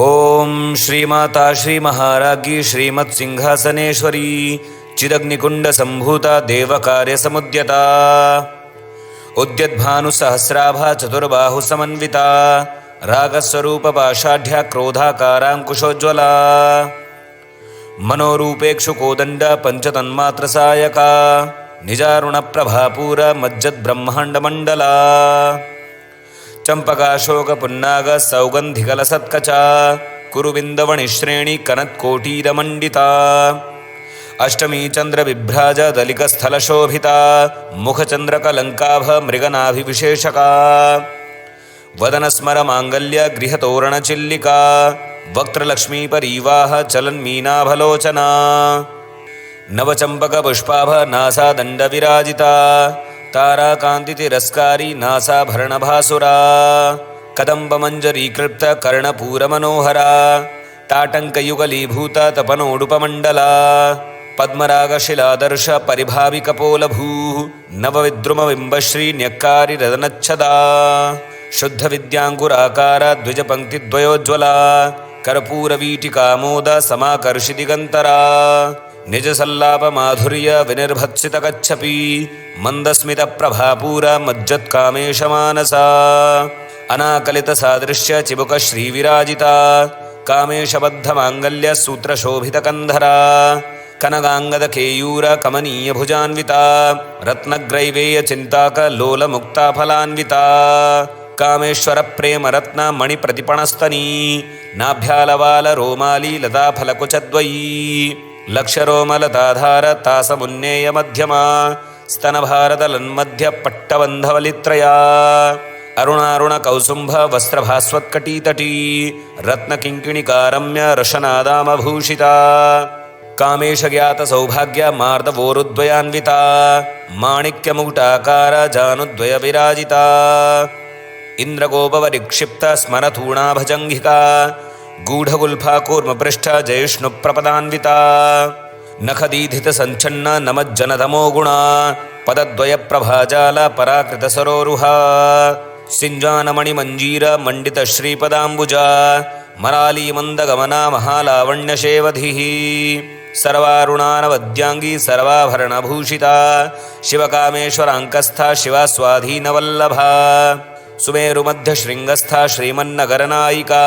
ओम श्रीमाता श्री महाराज्ञी श्रीमत् सिंहासनेश्वरी चिदग्निकुंड संभूता देवकार्य समुद्यता उद्यद्भानुसहस्राभा चतुर्बाहु समन्विता रागस्वरूप पाषाढ्या क्रोधाकारांकुशोज्ज्वला मनोरूपेक्षु कोदंड पंचतन्मात्र सायका निजारुण प्रभापूर मज्जद्ब्रह्मांड मंडला चंपकाशोक पुन्नाग सौगंधिकलसत्कचा कुरुबिंदवणिश्रेणी कनत्कोटीरमंडिता अष्टमी चंद्र विभ्राज दलिकस्थलशोभिता मुखचंद्रकलंकाभ मृगनाभिविशेषका वदनस्मर मांगल्य गृहतोरणचिल्लिका वक्त्रलक्ष्मी परीवाह चलन्मीनाभलोचना नवचंपक पुष्पाभ नासा दंडविराजिता ताराकांति तिरस्कारी नासाभरणभासुरा कदम्बमंजरीकृप्त कर्णपूरमनोहरा ताटंकयुगलीभूता तपनोडुपमण्डला पद्मरागशिलादर्श परिभाविकपोलभूः नवविद्रुमबिम्बश्री न्यक्कारिरदनच्छदा शुद्धविद्याङ्कुराकार द्विजपङ्क्तिद्वयोज्ज्वला कर्पूरवीटिकामोद समाकर्षिदिगन्तरा निजसल्लापमाधुर्य विनिर्भत्सितकच्छपि मन्दस्मितप्रभापूरा मज्जत्कामेशमानसा अनाकलितसादृश्य चिबुकश्रीविराजिता कामेशबद्धमाङ्गल्य सूत्रशोभितकन्धरा कनगाङ्गदकेयूर कमनीयभुजान्विता रत्नग्रैवेयचिन्ताकलोलमुक्ताफलान्विता कामेश्वरप्रेमरत्न मणिप्रतिपणस्तनी नाभ्यालवालरोमाली लताफलकुचद्वयी लक्षरोमलताधार तासमुन्नेय मध्यमा स्तनभारतलन्मध्य पट्टबन्धवलित्रया अरुणारुणकौसुम्भ वस्त्रभास्वत्कटीतटी रत्नकिङ्किणिकारम्य रशनादामभूषिता कामेशज्ञातसौभाग्य मार्दवोरुद्वयान्विता माणिक्यमुकुटाकार जानुद्वयविराजिता इन्द्रगोपवरिक्षिप्त स्मरतूणाभजङ्घिका गूढगुल्फा कूर्मपृष्ठ जयिष्णुप्रपदान्विता नखदीधितसञ्छन्न नमज्जनतमो गुणा पदद्वयप्रभाजाल पराकृतसरोरुहा सिञ्जानमणिमञ्जीर मण्डितश्रीपदाम्बुजा मरालीमन्दगमना महालावण्यशेवधिः सर्वारुणानवद्याङ्गी सर्वाभरणभूषिता शिवकामेश्वराङ्कस्था शिवा स्वाधीनवल्लभा सुमेरुमध्यशृङ्गस्था श्रीमन्नगरनायिका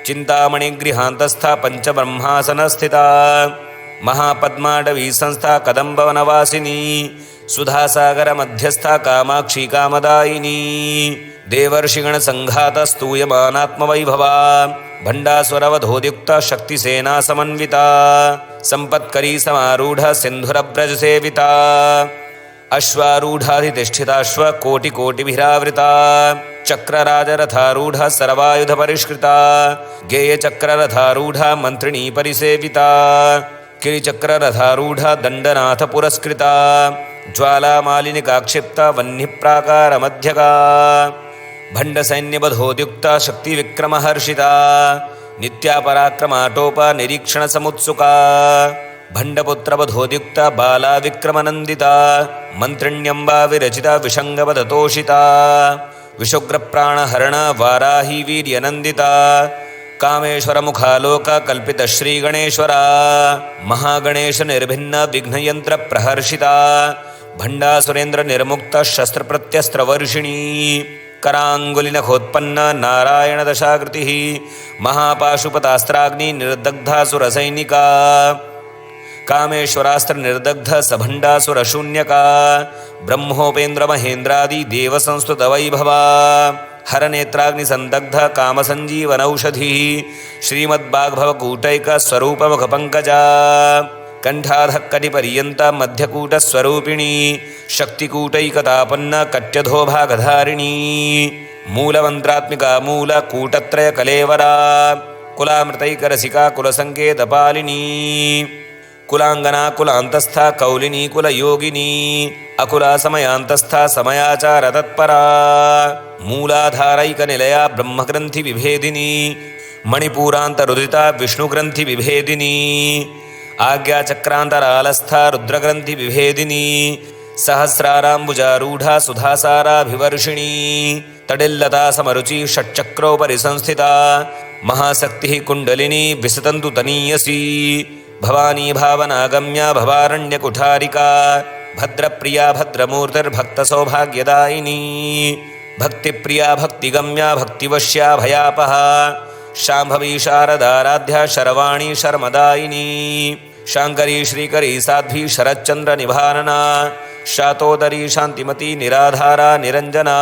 चिन्तामणिगृहान्तस्था पञ्चब्रह्मासनस्थिता महापद्माडवी संस्था कदम्बवनवासिनी सुधासागरमध्यस्था कामाक्षी कामदायिनी देवर्षिगणसङ्घातस्तूयमानात्मवैभवा भण्डासुरवधोद्युक्ता शक्तिसेना समन्विता सम्पत्करी समारूढ सिन्धुरव्रजसेविता अश्वारूढाधितिष्ठिताश्व कोटिकोटिभिरावृता चक्रराजरथारूढ सर्वायुधपरिष्कृता गेयचक्ररथारूढ मन्त्रिणी परिसेविता किरिचक्ररथारूढ दण्डनाथ पुरस्कृता ज्वालामालिनिकाक्षिप्ता वह्निप्राकारमध्यका भण्डसैन्यवधोद्युक्ता शक्तिविक्रमहर्षिता नित्यापराक्रमाटोपा निरीक्षणसमुत्सुका भण्डपुत्रवधोद्युक्ता बाला विक्रमनन्दिता मन्त्रिण्यम्बा विरचिता विषङ्गवदतोषिता विशुग्रप्राणहरण वाराही वीर्यनन्दिता कामेश्वरमुखालोक कल्पितश्रीगणेश्वरा महागणेशनिर्भिन्न विघ्नयन्त्रप्रहर्षिता भण्डासुरेन्द्रनिर्मुक्त शस्त्रप्रत्यस्त्रवर्षिणी कराङ्गुलिनखोत्पन्न नारायणदशाकृतिः महापाशुपतास्त्राग्नि निर्दग्धासुरसैनिका कामेश्वरास्त्र निर्दग्ध सभण्डासुरशून्यका ब्रह्मोपेन्द्र महेन्द्रादि देवसंस्तुत वैभवा हरनेत्राग्नि संदग्ध कामसञ्जीवनौषधिः श्रीमद्वाग्भवकूटैक स्वरूपमुखपङ्कजा कण्ठाधक्कटिपर्यन्ता मध्यकूटस्वरूपिणी शक्तिकूटैकतापन्न कट्यधोभागधारिणी मूलमन्त्रात्मिका मूलकूटत्रयकलेवरा कुलामृतैकरसिका कुलसङ्केतपालिनी कुलांगना कुलांतस्था कौलिनी कुलयोगिनी अकुला समयांतस्था समयाचार तत्परा मूलाधारैक निलया ब्रह्मग्रंथि विभेदिनी मणिपूरांतरुदिता विष्णुग्रंथि विभेदिनी आज्ञाचक्रांतरालस्था रुद्रग्रंथि विभेदिनी सहस्राराम्बुजारूढ़ा सुधासाराभिवर्षिणी तडिल्लता समरुचि षट्चक्रोपरि संस्थिता महाशक्तिः कुण्डलिनी विसतन्तु तनीयसी भवानी भावनागम्या भवारण्यकुठारिका भद्रप्रिया भद्रमूर्तिर्भक्तसौभाग्यदायिनी भक्तिप्रिया भक्तिगम्या भक्तिवश्या भयापहा शाम्भवी शारदाराध्या शर्वाणी शर्मदायिनी शाङ्करी श्रीकरी साध्वी शरच्चन्द्रनिभानना शातोदरी शान्तिमती निराधारा निरञ्जना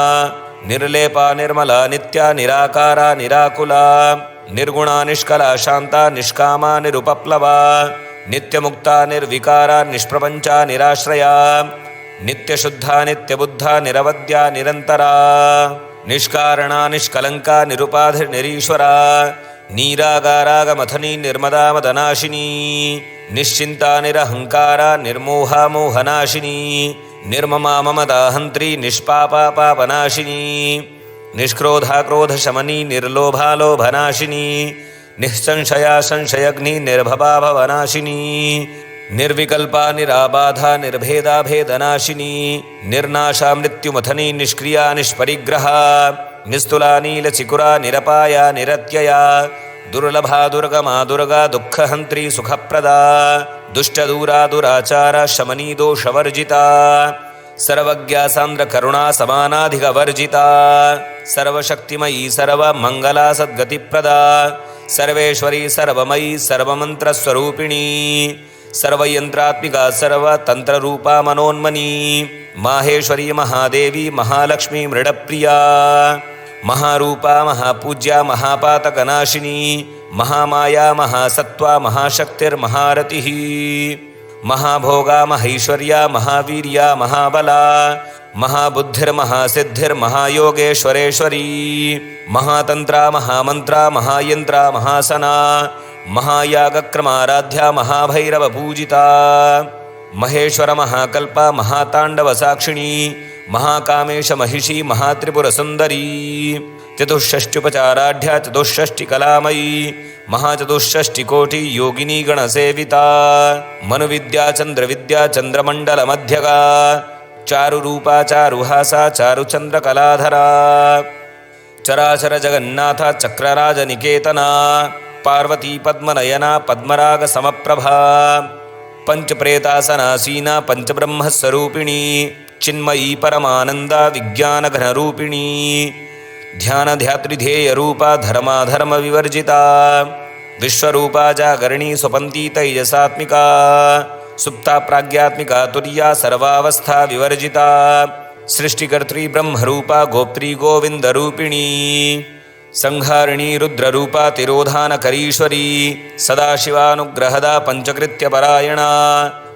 निर्लेपा निर्मला नित्या निराकारा निराकुला निर्गुणा निष्कला शान्ता निष्कामा निरुपप्लवा नित्यमुक्ता निर्विकारा निष्प्रपञ्चा निराश्रया नित्यशुद्धा नित्यबुद्धा निरवद्या निरन्तरा निष्कारणा निष्कलङ्का निरुपाधिर्निरीश्वरा नीरागारागमथनी निर्मदा मदनाशिनी निश्चिन्ता निरहङ्कारा निर्मोहा मोहनाशिनी निर्ममा ममदाहन्त्री निष्पापा पापनाशिनी निष्क्रोधा क्रोधशमनी निर्लोभा लोभनाशिनी निःसंशया संशयग्नि निर्भवा भवनाशिनी निर्विकल्पा निराबाधा निर्भेदा भेदनाशिनी निर्नाशा मृत्युमथनी निष्क्रिया निष्परिग्रहा निस्तुला नीलचिकुरा निरपाया निरत्यया दुर्लभा दुर्गमा दुर्गा दुःखहन्त्री सुखप्रदा दुष्टदूरा दुराचारा शमनी दोषवर्जिता सर्वज्ञा सान्द्रकरुणा समानाधिकवर्जिता सर्वशक्तिमयी सर्वमङ्गला सद्गतिप्रदा सर्वेश्वरी सर्वमयी सर्वमन्त्रस्वरूपिणी सर्वयन्त्रात्मिका सर्वतन्त्ररूपा मनोन्मनी माहेश्वरी महादेवी महालक्ष्मी मृडप्रिया महारूपा महापूज्या महापातकनाशिनी महामाया महासत्त्वा महाशक्तिर्महारतिः महाभोगा महैश्वर्या महावीर्या महाबला महाबुद्धिर्महासिद्धिर्महायोगेश्वरेश्वरी महातन्त्रा महामन्त्रा महायन्त्रा महासना महायागक्रमाराध्या महाभैरवपूजिता महेश्वर महाकल्पा महाताण्डवसाक्षिणी महाकामेश महिषी महात्रिपुरसुन्दरी चतुष्षष्ट्युपचाराढ्या चतुष्षष्टिकलामयी महाचतुष्षष्टिकोटि योगिनी गणसेविता मनुविद्या चन्द्रविद्या चन्द्रमण्डलमध्यगा चारुरूपा चारुहासा चारुचन्द्रकलाधरा चराचर जगन्नाथ चक्रराजनिकेतना पार्वती पद्मनयना पद्मरागसमप्रभा पंचप्रेतासनासीना पंचब्रह्मस्वरूपिणी चिन्मयी परमानंदा विज्ञानघनरूपिणी ध्यानध्यात्रिध्येयरूपा धर्माधर्मविवर्जिता विश्वरूपा जागरणी स्वपन्ती तैजसात्मिका सुप्ता प्राज्ञात्मिका तुर्या सर्वावस्था विवर्जिता सृष्टिकर्त्री ब्रह्मरूपा गोप्त्री गोविन्दरूपिणी संहारिणी रुद्ररूपा तिरोधानकरीश्वरी सदाशिवानुग्रहदा पंचकृत्यपरायणा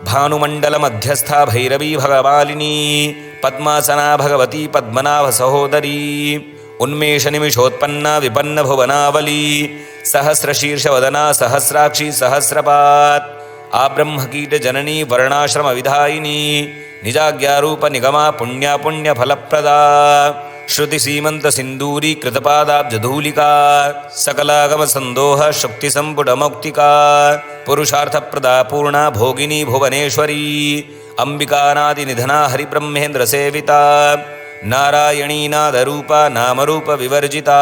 भानुमण्डलमध्यस्था भैरवी भगमालिनी पद्मासना भगवती पद्मनाभसहोदरी उन्मेषनिमिषोत्पन्ना विपन्नभुवनावली सहस्रशीर्षवदना सहस्राक्षी सहस्रपात् आब्रह्मकीटजननी वर्णाश्रमविधायिनी निजाज्ञारूपनिगमा पुण्या पुण्यफलप्रदा श्रुतिसीमन्तसिन्दूरी कृतपादाब्जधूलिका सकलागमसन्दोह शुक्तिसम्पुटमौक्तिका पुरुषार्थप्रदा पूर्णा भोगिनी भुवनेश्वरी अम्बिकानादिनिधना हरिब्रह्मेन्द्रसेविता नारायणी नादरूपा नामरूपविवर्जिता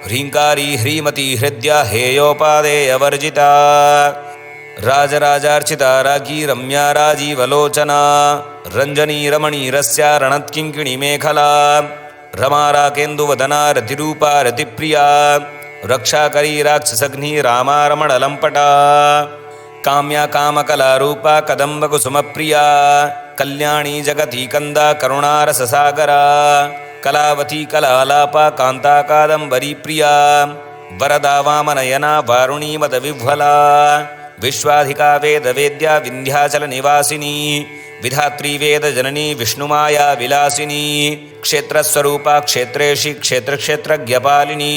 ह्रीङ्कारी ह्रीमती हृद्या हेयोपादेयवर्जिता राजराजार्चिता रागी रम्या राजीवलोचना रञ्जनी रमणीरस्या रणत्किङ्किणीमेखला रमा राकेन्दुवदना रतिरूपा रतिप्रिया रक्षाकरी राक्षसग्नि रामा रमणलम्पटा काम्या कामकलारूपा कदम्बकुसुमप्रिया कल्याणी जगती कंदा करुणारससागरा कलावती कलालापा कान्ता कादम्बरी प्रिया वरदा वामनयना वारुणी मदविह्वला विश्वाधिका वेदवेद्या विन्ध्याचलनिवासिनी विधात्री वेदजननी विष्णुमाया विलासिनी क्षेत्रस्वरूपा क्षेत्रेशी क्षेत्रक्षेत्रज्ञपालिनी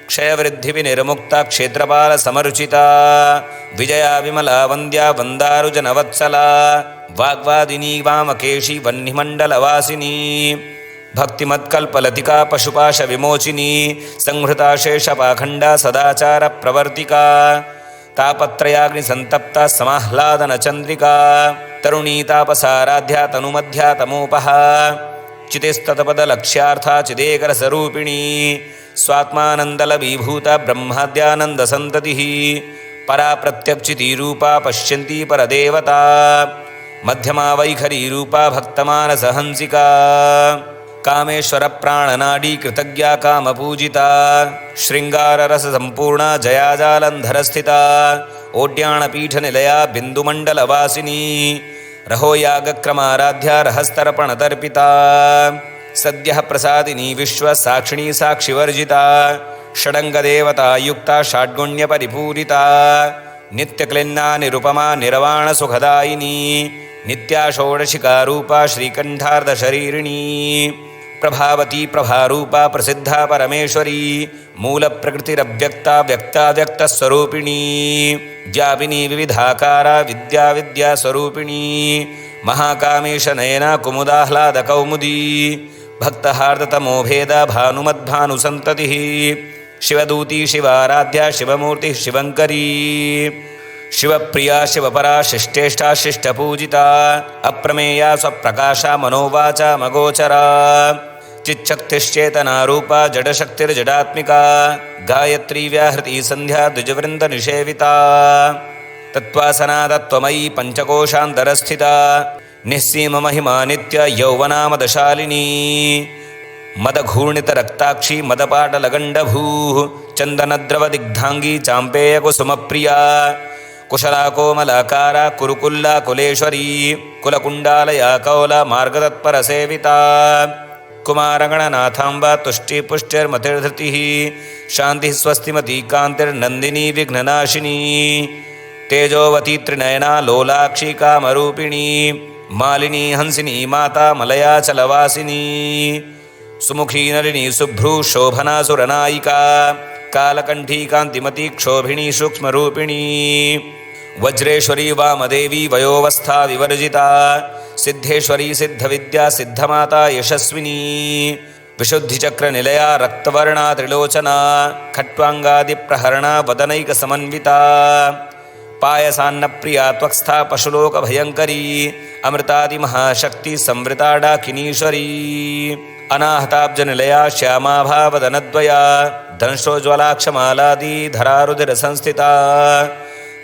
क्षयवृद्धिविनिर्मुक्ता क्षेत्रपालसमरुचिता विजया विमला वन्द्या वन्दारुजनवत्सला वाग्वादिनी वामकेशी वह्निमण्डलवासिनी भक्तिमत्कल्पलतिका पशुपाशविमोचिनी संहृता शेषपाखण्डा सदाचारप्रवर्तिका तापत्रयाग्निसन्तप्ता समाह्लादनचन्द्रिका तरुणी तापसाराध्या तनुमध्या तमोपहा चितिस्ततपदलक्ष्यार्था चिदेकरसरूपिणी स्वात्मानन्दलभीभूत ब्रह्माद्यानन्दसन्ततिः परा प्रत्यक्षितीरूपा पश्यन्ती परदेवता मध्यमा वैखरीरूपा भक्तमानसहंसिका कामेश्वरप्राणनाडी कृतज्ञा कामपूजिता शृङ्गाररससम्पूर्णा जयाजालन्धरस्थिता ओड्याणपीठनिलया बिन्दुमण्डलवासिनी रहोयागक्रमाराध्या रहस्तर्पणतर्पिता सद्यः प्रसादिनी विश्वसाक्षिणी साक्षिवर्जिता षडङ्गदेवतायुक्ता षड्गुण्यपरिपूरिता नित्यक्लिन्ना निरुपमा निर्वाणसुखदायिनी नित्या षोडशिकारूपा श्रीकण्ठार्धशरीरिणी प्रभावती प्रभारूपा प्रसिद्धा परमेश्वरी मूलप्रकृतिरव्यक्ता व्यक्ताव्यक्तस्वरूपिणी व्यापिनी विविधाकारा विद्याविद्यास्वरूपिणी महाकामेशनयना कुमुदाह्लादकौमुदी भक्तहार्दतमोभेदा भानुमद्भानुसन्ततिः शिवदूती शिवाराध्या शिवमूर्तिः शिवङ्करी शिवप्रिया शिवपरा शिष्टेष्टा शिष्टपूजिता अप्रमेया स्वप्रकाशा मनोवाचा मगोचरा चिच्छक्तिश्चेतनारूपा जडशक्तिर्जडात्मिका गायत्री व्याहृती सन्ध्या द्विजवृन्दनिषेविता तत्त्वासना तत्त्वमयी पञ्चकोशान्तरस्थिता निःसीममहिमा नित्य यौवनामदशालिनी मदघूर्णितरक्ताक्षी मदपाटलगण्डभूः चन्दनद्रवदिग्धाङ्गी चाम्पेयकुसुमप्रिया कुशला कोमलाकारा कुरुकुल्ला कुलेश्वरी कुलकुण्डालया कौला मार्गतत्परसेविता कुमारगणनाथाम्बा तुष्टिपुष्टिर्मतिर्धृतिः शान्तिः स्वस्तिमती कान्तिर्नन्दिनी विघ्ननाशिनी तेजोवती त्रिनयना लोलाक्षी कामरूपिणी मालिनी हंसिनी माता मलयाचलवासिनी सुमुखी नलिनी शुभ्रू शोभना सुरनायिका कालकण्ठी कान्तिमती क्षोभिणी सूक्ष्मरूपिणी वज्रेश्वरी वामदेवी वयोवस्था विवर्जिता सिद्धेश्वरी सिद्धविद्या सिद्धमाता यशस्विनी विशुद्धिचक्रनिलया रक्तवर्णा त्रिलोचना खट्वाङ्गादिप्रहरणा वदनैकसमन्विता पायसान्नप्रिया त्वक्स्था पशुलोकभयङ्करी अमृतादिमहाशक्ति संवृता डाकिनीश्वरी अनाहताब्जनिलया श्यामाभावदनद्वया दंशोज्ज्वलाक्षमालादिधरारुधिरसंस्थिता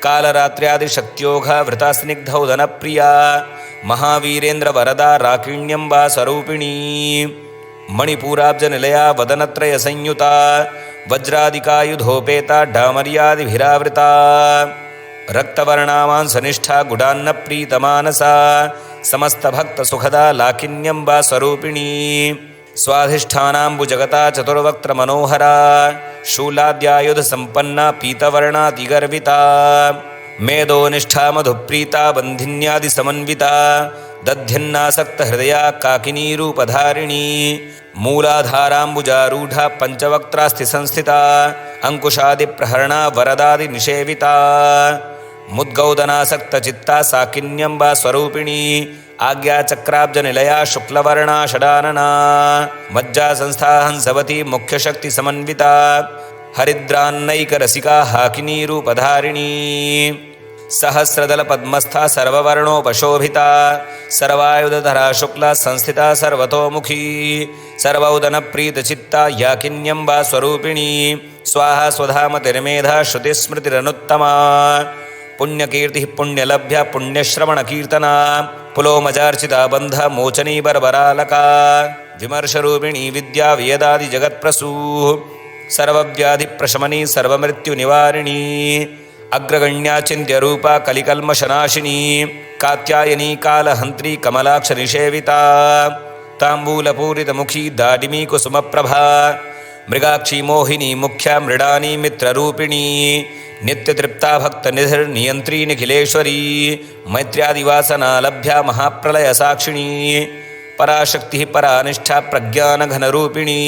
कालरात्र्यादिशक्त्योघा वृतास्निग्धौदनप्रिया महावीरेन्द्रवरदा राकिण्यम्बा स्वरूपिणी मणिपूराब्जनिलया वदनत्रयसंयुता वज्रादिकायुधोपेता डामर्यादिभिरावृता रक्तवर्णामांसनिष्ठा गुडान्नप्रीतमानसा समस्तभक्तसुखदा लाकिन्यम्बा स्वरूपिणी स्वाधिष्ठानाम्बुजगता चतुर्वक्त्रमनोहरा शूलाद्यायुधसम्पन्ना पीतवर्णातिगर्विता मेदोनिष्ठा मधुप्रीता बन्धिन्यादिसमन्विता दध्यन्नासक्तहृदया काकिनीरूपधारिणी मूलाधाराम्बुजारूढा पञ्चवक्त्रास्थिसंस्थिता अङ्कुशादिप्रहरणा वरदादिनिषेविता मुद्गौदनासक्तचित्ता साकिन्यम्बा स्वरूपिणी आज्ञाचक्राब्जनिलया शुक्लवर्णा षडानना मज्जासंस्था हंसवती मुख्यशक्तिसमन्विता हरिद्रान्नैकरसिका हाकिनीरूपधारिणी सहस्रदलपद्मस्था सर्ववर्णोपशोभिता सर्वायुधधरा शुक्ला संस्थिता सर्वतोमुखी सर्वौदनप्रीतचित्ता याकिन्यम्बा स्वरूपिणी स्वाहा स्वधामतिर्मेधा श्रुतिस्मृतिरनुत्तमा पुण्यकीर्तिः पुण्यलभ्या पुण्यश्रवणकीर्तना पुलोमजार्चिता बन्ध मोचनी बर्बरालका विमर्शरूपिणी विद्या वेदादिजगत्प्रसूः सर्वव्याधिप्रशमनी सर्वमृत्युनिवारिणी अग्रगण्याचिन्त्यरूपा कलिकल्मषनाशिनी कात्यायनी कालहन्त्री कमलाक्षनिषेविता ताम्बूलपूरितमुखी दाडिमी कुसुमप्रभा मृगाक्षी मोहिनी मुख्या मृडानी मित्ररूपिणी नित्यतृप्ता भक्तनिधिर्नियन्त्री निखिलेश्वरी मैत्र्यादिवासनालभ्या महाप्रलयसाक्षिणी पराशक्तिः परानिष्ठा प्रज्ञानघनरूपिणी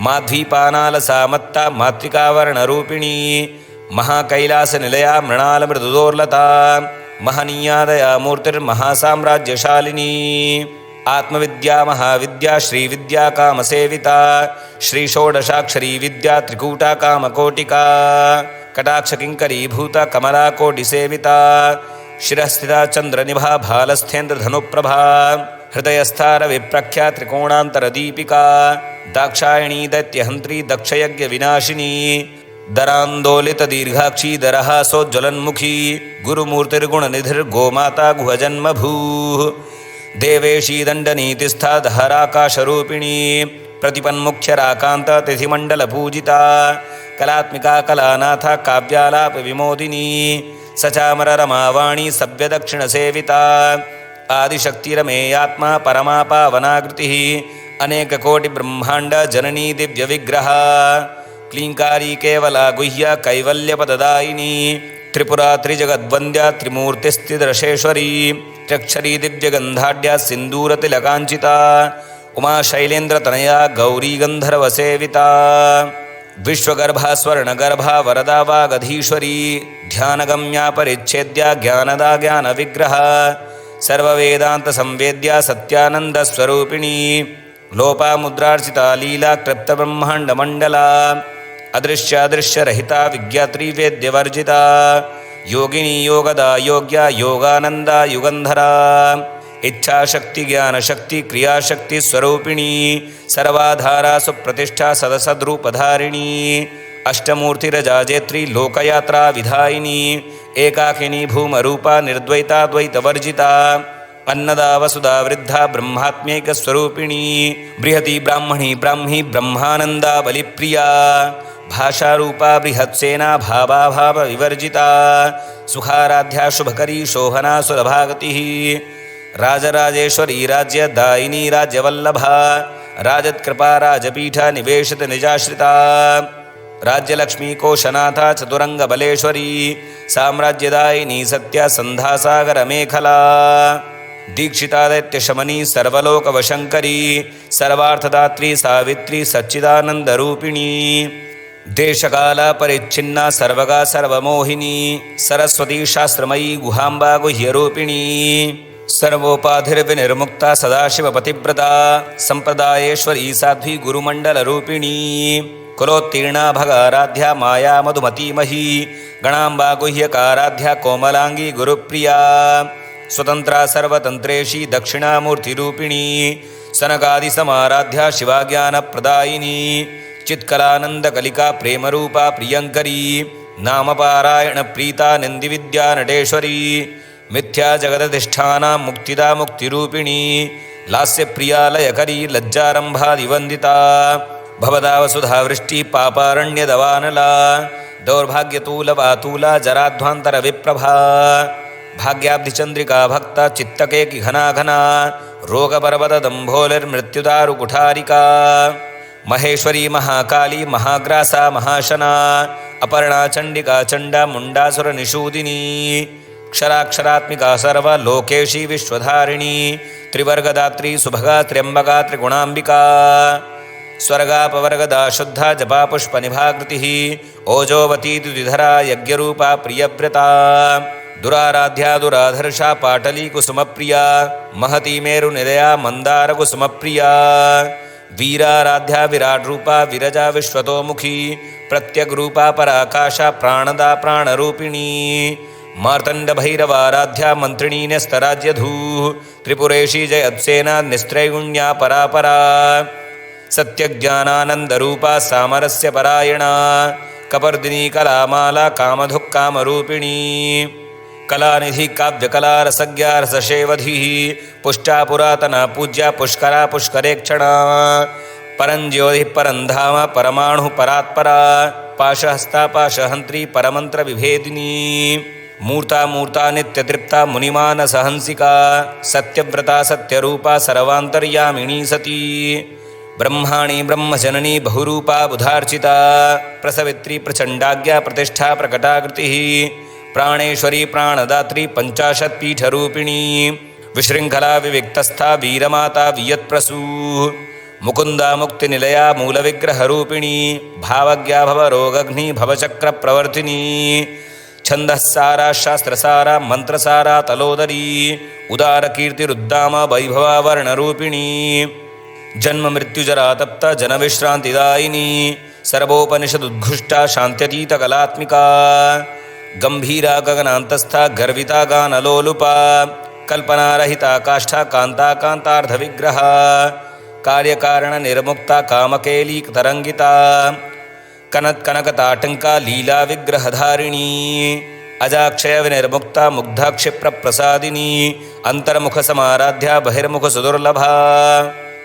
माध्वीपानालसामत्ता मातृकावर्णरूपिणी महाकैलासनिलया मृणालमृदुदोर्लता महनीयादया मूर्तिर्महासाम्राज्यशालिनी आत्मविद्या महाविद्या श्रीविद्या कामसेविता श्रीषोडशाक्षरी विद्या त्रिकूटा कामकोटिका कटाक्षकिङ्करीभूता कमलाकोटिसेविता शिरस्थिता चन्द्रनिभा भालस्थेन्द्रधनुप्रभा हृदयस्थारविप्रख्या त्रिकोणान्तरदीपिका दाक्षायणी दैत्यहन्त्री दक्षयज्ञविनाशिनी दरान्दोलितदीर्घाक्षी दरहासोज्ज्वलन्मुखी गुरुमूर्तिर्गुणनिधिर्गोमाता गुहजन्मभूः देवेशी दण्डनीतिस्था दहराकाशरूपिणी प्रतिपन्मुख्यराकान्ततिथिमण्डलपूजिता कलात्मिका कलानाथा काव्यालापविमोदिनी सचामररमावाणी सव्यदक्षिणसेविता आदिशक्तिरमेयात्मा परमा पावनाकृतिः अनेककोटिब्रह्माण्डजननी दिव्यविग्रहा क्लीङ्कारी केवला गुह्या कैवल्यपददायिनी त्रिपुरा त्रिजगद्वन्द्या त्रिमूर्तिस्थिदर्शेश्वरी त्र्यक्षरी दिव्यगन्धाढ्या सिन्दूरतिलकाञ्चिता उमाशैलेन्द्रतनया गौरी गन्धर्वसेविता विश्वगर्भा स्वर्णगर्भा वरदा वागधीश्वरी ध्यानगम्या परिच्छेद्या ज्ञानदा ज्ञानविग्रहा सर्ववेदान्तसंवेद्या सत्यानन्दस्वरूपिणी लोपामुद्रार्चिता लीला क्लृप्तब्रह्माण्डमण्डला अदृश्यादृश्यरहिता विज्ञात्री वेद्यवर्जिता योगिनी योगदा योग्या योगानन्दा युगन्धरा इच्छाशक्ति ज्ञानशक्ति क्रियाशक्ति स्वरूपिणी सर्वाधारा सुप्रतिष्ठा सदसद्रूपधारिणी अष्टमूर्तिरजाजेत्री लोकयात्रा विधायिनी एकाकिनी भूमरूपा निर्द्वैता द्वैतवर्जिता अन्नदा वसुधा वृद्धा ब्रह्मात्म्यैकस्वरूपिणी बृहती ब्राह्मणी ब्राह्मी ब्रह्मानन्दा बलिप्रिया भाषारूपा बृहत्सेना भावाभावविवर्जिता सुखाराध्या शुभकरी शोभना सुलभागतिः राजराजेश्वरी राज्यदायिनी राज्यवल्लभा राजत्कृपा राजपीठा निवेशित निजाश्रिता राज्यलक्ष्मी कोशनाथा चतुरंगबलेश्वरी साम्राज्यदायिनी सत्या संधासागरमेखला दीक्षिता दैत्यशमनी सर्वलोकवशंकरी सर्वार्थदात्री सावित्री सच्चिदानंदरूपिणी देशकाला परिच्छिन्ना सर्वगा सर्वमोहिनी सरस्वती शास्त्रमयी गुहांबा गुह्यरूपिणी सर्वोपाधिर्विनिर्मुक्ता सदाशिवपतिव्रता संप्रदायेश्वरी साध्वी गुरुमण्डलरूपिणी कुलोत्तीर्णा भगाराध्या माया मधुमतीमही गणाम्बा गुह्यकाराध्या कोमलांगी गुरुप्रिया स्वतंत्रा सर्वतंत्रेशी दक्षिणामूर्तिरूपिणी सनकादिसमाराध्या शिवाज्ञानप्रदायिनी चित्कलानन्दकलिका प्रेमरूपा प्रियङ्करी नामपारायणप्रीता निन्दिविद्या नटेश्वरी मिथ्या जगदधिष्ठाना मुक्तिदा मुक्तिरूपिणी लास्यप्रिया लयकरी लज्जारम्भादिवन्दिता भवदा वसुधावृष्टि पापारण्यदवानला दौर्भाग्यतूलवातूला जराध्वान्तरविप्रभा भाग्याब्धिचन्द्रिका भक्ता चित्तकेकि घना घना रोगपर्वतदम्भोलिर्मृत्युदारुकुठारिका महेश्वरी महाकाली महाग्रासा महाशना अपर्णा चण्डिका चण्डा मुण्डासुरनिषूदिनी क्षराक्षरात्मिका सर्वलोकेशी विश्वधारिणी त्रिवर्गदात्री सुभगा त्र्यम्बका त्रिगुणाम्बिका स्वर्गापवर्गदा शुद्धा जपा पुष्पनिभाकृतिः ओजोवती द्विधरा यज्ञरूपा प्रियव्रता दुराराध्या दुराधर्षा पाटली कुसुमप्रिया महती मेरुनिलया मन्दारकुसुमप्रिया वीराराध्या विराट्रूपा विरजा विश्वतोमुखी प्रत्यग्रूपा पराकाशा प्राणदा प्राणरूपिणी मार्तण्डभैरवाराध्या मन्त्रिणी न्यस्तराज्यधूः त्रिपुरेशी जयत्सेना निस्त्रैगुण्या परापरा सत्यज्ञानानन्दरूपा सामरस्य परायणा कपर्दिनी कलामाला कामधुक्कामरूपिणी कलानिधि काव्यकला रसज्ञा रसशेवधिः पुष्टा पुरातना पूज्या पुष्करा पुष्करेक्षणा परञ्ज्योतिः परन्धाम परमाणुः परात्परा पाशहस्ता पाशहन्त्री परमन्त्रविभेदिनी मूर्ता मूर्ता नित्यतृप्ता मुनिमानसहंसिका सत्यव्रता सत्यरूपा सर्वान्तर्यामिनी सती ब्रह्माणी ब्रह्मजननी बहुरूपा बुधार्चिता प्रसवित्री प्रचण्डाज्ञा प्रतिष्ठा प्रकटाकृतिः प्राणेश्वरी प्राणदात्री पञ्चाशत्पीठरूपिणी विशृङ्खला विविक्तस्था वीरमाता वियत्प्रसू मुकुन्दा मुक्तिनिलया मूलविग्रहरूपिणी भावज्ञा भवरोगघ्नी भवचक्रप्रवर्तिनी छन्दःसारा शास्त्रसारा मन्त्रसारा तलोदरी उदारकीर्तिरुद्दाम वैभवावर्णरूपिणी जन्ममृत्युजरातप्ता जनविश्रान्तिदायिनी सर्वोपनिषदुद्घुष्टा शान्त्यतीतकलात्मिका गम्भीरा गगनान्तस्था गर्विता गानलोलुपा कल्पनारहिता काष्ठा कांता कांतार्धविग्रह कार्यकारणनिर्मुक्ता कामकेलीतरङ्गिता कनत्कनकताटङ्का लीला विग्रहधारिणी अजाक्षय विनिर्मुक्ता मुग्धा क्षिप्रप्रसादिनी अंतर्मुखसमाराध्या बहिर्मुखसुदुर्लभा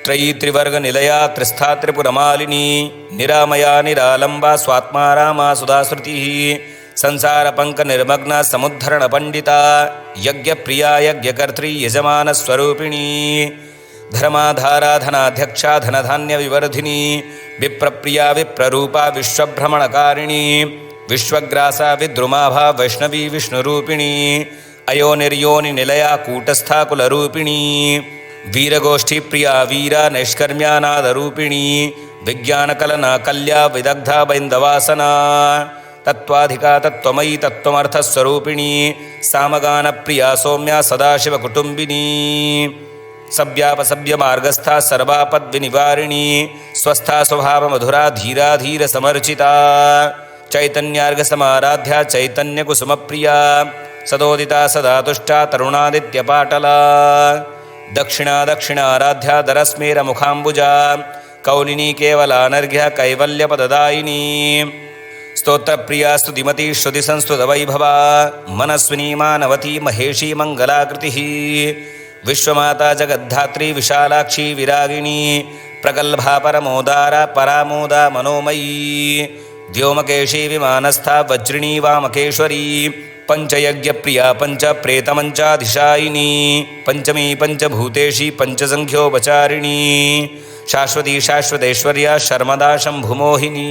त्रयी त्रिवर्गनिलया त्रिस्था त्रिपुरमालिनी निरामया निरालम्बा स्वात्मा रामा सुधाश्रुतिः संसारपङ्कनिर्मग्ना समुद्धरणपण्डिता यज्ञप्रिया यज्ञकर्त्री यजमानस्वरूपिणी धर्माधारा धनाध्यक्षा धनधान्यविवर्धिनी विप्रप्रिया विप्ररूपा विश्वभ्रमणकारिणी विश्वग्रासा विद्रुमाभा वैष्णवी विष्णुरूपिणी अयोनिर्योनिनिलया कूटस्था कुलरूपिणी वीरगोष्ठीप्रिया वीरा नैष्कर्म्यानादरूपिणी विज्ञानकलना कल्या विदग्धा बैन्दवासना तत्त्वाधिका तत्त्वमयी तत्त्वमर्थस्वरूपिणी सामगानप्रिया सौम्या सदाशिवकुटुम्बिनी सव्यापसव्यमार्गस्था सर्वापद्विनिवारिणी स्वस्था स्वभावमधुरा धीरा धीरसमर्चिता चैतन्यार्घसमाराध्या चैतन्यकुसुमप्रिया सदोदिता सदा तुष्टा तरुणादित्यपाटला दक्षिणा दक्षिणाराध्या दरस्मेरमुखाम्बुजा कौलिनी केवलानर्घ्य कैवल्यपददायिनी स्तोत्रप्रिया स्तुतिमती श्रुतिसंस्तुतवैभवा मनस्विनी मानवती महेशी मङ्गलाकृतिः विश्वमाता जगद्धात्री विशालाक्षी विरागिणी प्रगल्भा परमोदारा परामोदा मनोमयी व्योमकेशी विमानस्था वज्रिणी वामकेश्वरी पंचयज्ञप्रिया पंचप्रेतमंचाधिशायिनी पंचमी पंचभूतेशी पंचसंख्योपचारिणी शाश्वती शाश्वतेश्वर्या शर्मदा शम्भुमोहिनी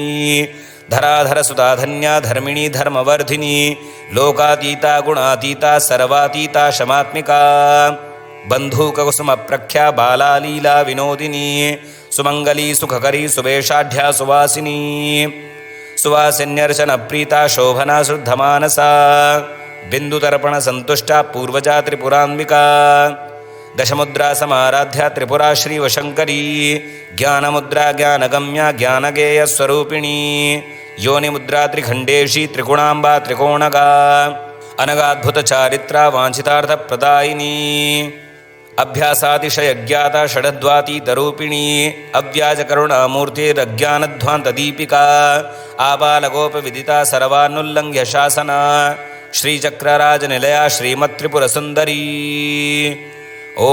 धराधरसुधाधन्या धर्मिणी धर्मवर्धिनी लोकातीता गुणातीता सर्वातीता शमात्मिका बंधूककुसुमप्रख्या बाला लीला विनोदिनी सुमंगली सुखकरी सुवेशाढ्या सुवासिनी सुवासिन्यर्चनप्रीता शोभना शुद्धमानसा बिन्दुतर्पणसन्तुष्टा पूर्वजा त्रिपुरान्विका दशमुद्रा समाराध्या त्रिपुरा श्रीवशङ्करी ज्ञानमुद्रा ज्ञानगम्या ज्ञानगेयस्वरूपिणी योनिमुद्रा त्रिखण्डेशी त्रिगुणाम्बा त्रिकोणगा अनगाद्भुतचारित्रा वाञ्छितार्थप्रदायिनी अभ्यासातिशयज्ञाता षडद्वातीतरूपिणी अव्याजकरुणामूर्तिरज्ञानध्वान्तदीपिका आबालगोपविदिता सर्वानुल्लङ्घ्य शासना श्रीचक्रराजनिलया श्रीमत्त्रिपुरसुन्दरी। ओ